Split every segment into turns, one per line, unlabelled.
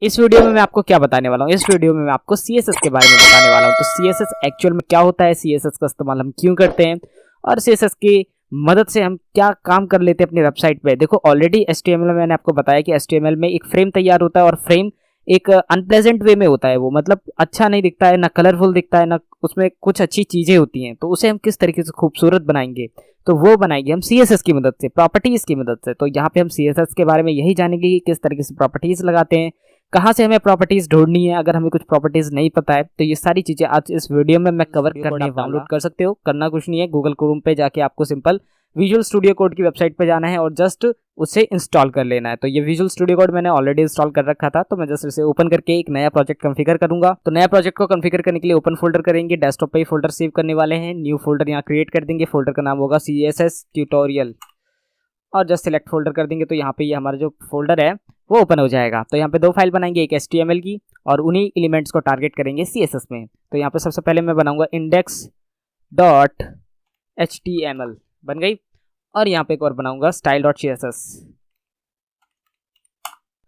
इस वीडियो में मैं आपको क्या बताने वाला हूँ, इस वीडियो में मैं आपको CSS के बारे में बताने वाला हूँ। तो CSS एक्चुअल में क्या होता है, CSS का इस्तेमाल हम क्यों करते हैं और CSS की मदद से हम क्या काम कर लेते हैं अपनी वेबसाइट पे। देखो ऑलरेडी HTML में मैंने आपको बताया कि HTML में एक फ्रेम तैयार होता है और फ्रेम एक अनप्लेजेंट वे में होता है, वो मतलब अच्छा नहीं दिखता है, ना कलरफुल दिखता है, ना उसमें कुछ अच्छी चीजें होती हैं। तो उसे हम किस तरीके से खूबसूरत बनाएंगे, तो वो बनाएंगे हम CSS की मदद से, प्रॉपर्टीज की मदद से। तो यहाँ पे हम CSS के बारे में यही जानेंगे कि किस तरीके से प्रॉपर्टीज लगाते हैं, कहाँ से हमें प्रॉपर्टीज ढूंढनी है, अगर हमें कुछ प्रॉपर्टीज नहीं पता है तो ये सारी चीजें आज इस वीडियो में मैं कवर करने वाला। डाउनलोड कर सकते हो, करना कुछ नहीं है, गूगल क्रोम पे जाके आपको सिंपल विजुअल स्टूडियो कोड की वेबसाइट पे जाना है और जस्ट उसे इंस्टॉल कर लेना है। तो ये विजुअल स्टूडियो कोड मैंने ऑलरेडी इंस्टॉल कर रखा था, तो मैं जस्ट इसे ओपन करके एक नया प्रोजेक्ट कॉन्फ़िगर करूंगा। तो नया प्रोजेक्ट को कॉन्फ़िगर करने के लिए ओपन फोल्डर करेंगे, डेस्कटॉप पे ही फोल्डर सेव करने वाले हैं। न्यू फोल्डर यहाँ क्रिएट कर देंगे, फोल्डर का नाम होगा CSS ट्यूटोरियल और जस्ट सिलेक्ट फोल्डर कर देंगे। तो यहाँ पे ये हमारा जो फोल्डर है वो ओपन हो जाएगा। तो यहाँ पे दो फाइल बनाएंगे, एक HTML की और उन्हीं एलिमेंट्स को टारगेट करेंगे CSS में। तो यहाँ पे सबसे पहले मैं बनाऊंगा index.html, बन गई। और यहाँ पे एक और बनाऊंगा style.css,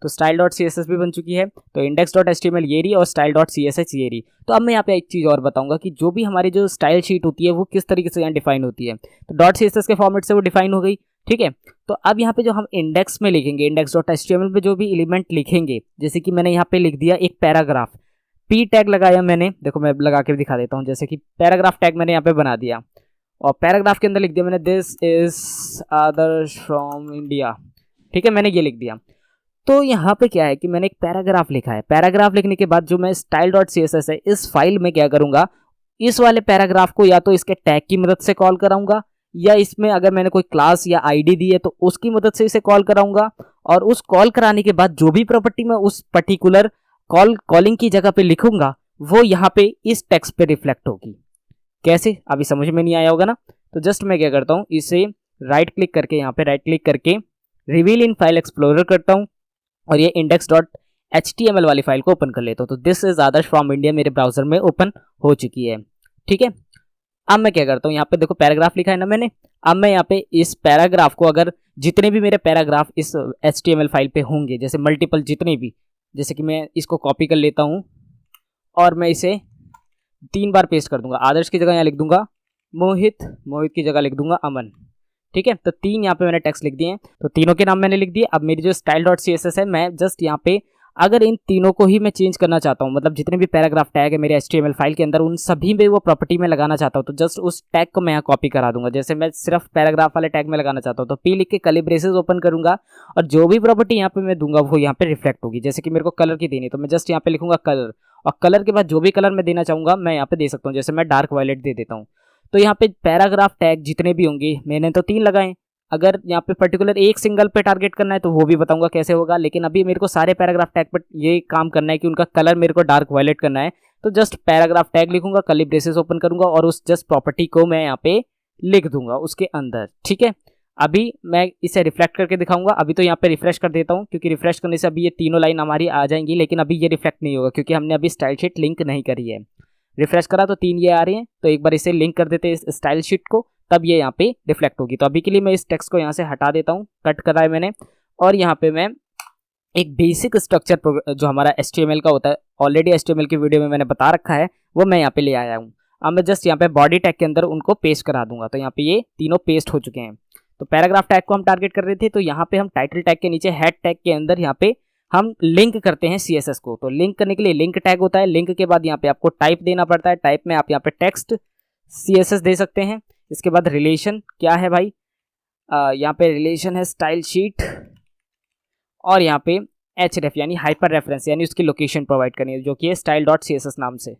तो style.css भी बन चुकी है। तो index.html ये रही और style.css ये रही। तो अब मैं यहाँ पे एक चीज़ और बताऊंगा कि जो भी हमारी जो स्टाइल शीट होती है वो किस तरीके से यहाँ डिफाइन होती है। तो .css के फॉर्मेट से वो डिफाइन हो गई, ठीक है। तो अब यहाँ पे जो हम इंडेक्स में लिखेंगे, index.html पे जो भी एलिमेंट लिखेंगे, जैसे कि मैंने यहाँ पे लिख दिया एक पैराग्राफ, P टैग लगाया मैंने, देखो मैं लगा के दिखा देता हूँ। जैसे कि पैराग्राफ टैग मैंने यहाँ पे बना दिया और पैराग्राफ के अंदर लिख दिया मैंने this is Adarsh from India, ठीक है, मैंने ये लिख दिया। तो यहाँ पे क्या है कि मैंने एक पैराग्राफ लिखा है। पैराग्राफ लिखने के बाद जो मैं style.css है इस फाइल में क्या करूंगा, इस वाले पैराग्राफ को या तो इसके टैग की मदद से कॉल कराऊंगा, या इसमें अगर मैंने कोई क्लास या आईडी दी है तो उसकी मदद से इसे कॉल कराऊंगा। और उस कॉल कराने के बाद जो भी प्रॉपर्टी मैं उस पर्टिकुलर कॉलिंग की जगह पे लिखूंगा वो यहाँ पे इस टेक्स्ट पे रिफ्लेक्ट होगी। कैसे, अभी समझ में नहीं आया होगा ना। तो जस्ट मैं क्या करता हूँ, इसे राइट क्लिक करके, यहाँ पे राइट क्लिक करके रिवील इन फाइल एक्सप्लोरर करता हूँ और ये index.html वाली फाइल को ओपन कर लेता हूँ। तो this is Adarsh from India मेरे ब्राउजर में ओपन हो चुकी है, ठीक है। अब मैं क्या करता हूँ, यहाँ पे देखो पैराग्राफ लिखा है ना मैंने। अब मैं यहाँ पे इस पैराग्राफ को, अगर जितने भी मेरे पैराग्राफ इस HTML फाइल पे होंगे, जैसे मल्टीपल जितने भी, जैसे कि मैं इसको कॉपी कर लेता हूँ और मैं इसे 3 बार पेस्ट कर दूंगा। आदर्श की जगह यहाँ लिख दूंगा मोहित, मोहित की जगह लिख दूंगा अमन, ठीक है। तो 3 यहाँ पे मैंने टेक्स्ट लिख दिए हैं, तो तीनों के नाम मैंने लिख दिए। अब मेरी जो style.css है, मैं जस्ट यहाँ पे अगर इन तीनों को ही मैं चेंज करना चाहता हूँ, मतलब जितने भी पैराग्राफ टैग है मेरे HTML फाइल के अंदर उन सभी में वो प्रॉपर्टी में लगाना चाहता हूँ, तो जस्ट उस टैग को मैं यहाँ कॉपी करा दूंगा। जैसे मैं सिर्फ पैराग्राफ वाले टैग में लगाना चाहता हूँ तो P लिख के कर्ली ब्रेसेस ओपन करूंगा और जो भी प्रॉपर्टी यहाँ पे मैं दूंगा वो यहाँ पे रिफ्लेक्ट होगी। जैसे कि मेरे को कलर की देनी, तो मैं जस्ट यहाँ पे लिखूंगा कलर, और कलर के बाद जो भी कलर मैं देना चाहूंगा मैं यहाँ पे दे सकता हूँ। जैसे मैं डार्क वायलेट दे देता हूँ। तो यहाँ पे पैराग्राफ टैग जितने भी होंगे, मैंने तो 3 लगाए। अगर यहाँ पे पर्टिकुलर एक सिंगल पे टारगेट करना है तो वो भी बताऊंगा कैसे होगा, लेकिन अभी मेरे को सारे पैराग्राफ टैग पर ये काम करना है कि उनका कलर मेरे को डार्क वायलेट करना है। तो जस्ट पैराग्राफ टैग लिखूंगा, कर्ली ब्रेसेस ओपन करूंगा और उस जस्ट प्रॉपर्टी को मैं यहाँ पे लिख दूंगा उसके अंदर, ठीक है। अभी मैं इसे रिफ्लेक्ट करके दिखाऊंगा। अभी तो यहाँ पे रिफ्रेश कर देता हूँ, क्योंकि रिफ्रेश करने से अभी ये तीनों लाइन हमारी आ जाएंगी, लेकिन अभी ये रिफ्लेक्ट नहीं होगा क्योंकि हमने अभी स्टाइल शीट लिंक नहीं करी है। रिफ्रेश करा तो 3 ये आ रहे हैं, तो एक बार इसे लिंक कर देते हैं इस स्टाइल शीट को, तब ये यहाँ पे रिफ्लेक्ट होगी। तो अभी के लिए मैं इस टेक्स्ट को यहाँ से हटा देता हूँ, कट करा है मैंने, और यहाँ पे मैं एक बेसिक स्ट्रक्चर जो हमारा HTML का होता है, ऑलरेडी HTML की वीडियो में मैंने बता रखा है, वो मैं यहाँ पे ले आया हूँ। अब मैं जस्ट यहाँ पे बॉडी टैग के अंदर उनको पेस्ट करा दूंगा। तो यहाँ पे ये तीनों पेस्ट हो चुके हैं। तो पैराग्राफ टैग को हम टारगेट कर रहे थे, तो यहाँ पे हम टाइटल टैग के नीचे हेड टैग के अंदर यहाँ पे हम लिंक करते हैं CSS को। तो लिंक करने के लिए लिंक टैग होता है। लिंक के बाद यहाँ पे आपको टाइप देना पड़ता है। टाइप में आप यहाँ पे टेक्स्ट CSS दे सकते हैं। इसके बाद रिलेशन क्या है भाई, यहाँ पे रिलेशन है स्टाइल शीट, और यहाँ पे href यानी हाइपर रेफरेंस, यानी उसकी लोकेशन प्रोवाइड करनी है जो कि है style.css नाम से,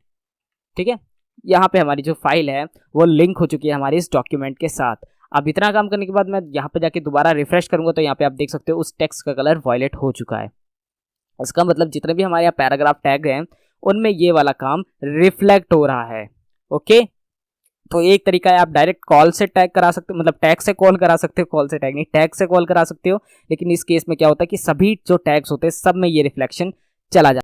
ठीक है। यहाँ पे हमारी जो फाइल है वो लिंक हो चुकी है हमारी इस डॉक्यूमेंट के साथ। अब इतना काम करने के बाद मैं यहाँ पे जाके दोबारा रिफ्रेश करूंगा तो यहाँ पे आप देख सकते हो उस टेक्स्ट का कलर वॉयलेट हो चुका है। इसका मतलब जितने भी हमारे यहाँ पैराग्राफ टैग हैं उनमें ये वाला काम रिफ्लेक्ट हो रहा है, ओके। तो एक तरीका है, आप डायरेक्ट कॉल से टैग करा सकते हो, मतलब टैग से कॉल करा सकते हो, कॉल से टैग नहीं, टैग से कॉल करा सकते हो। लेकिन इस केस में क्या होता है कि सभी जो टैग्स होते हैं सब में ये रिफ्लेक्शन चला जाता है।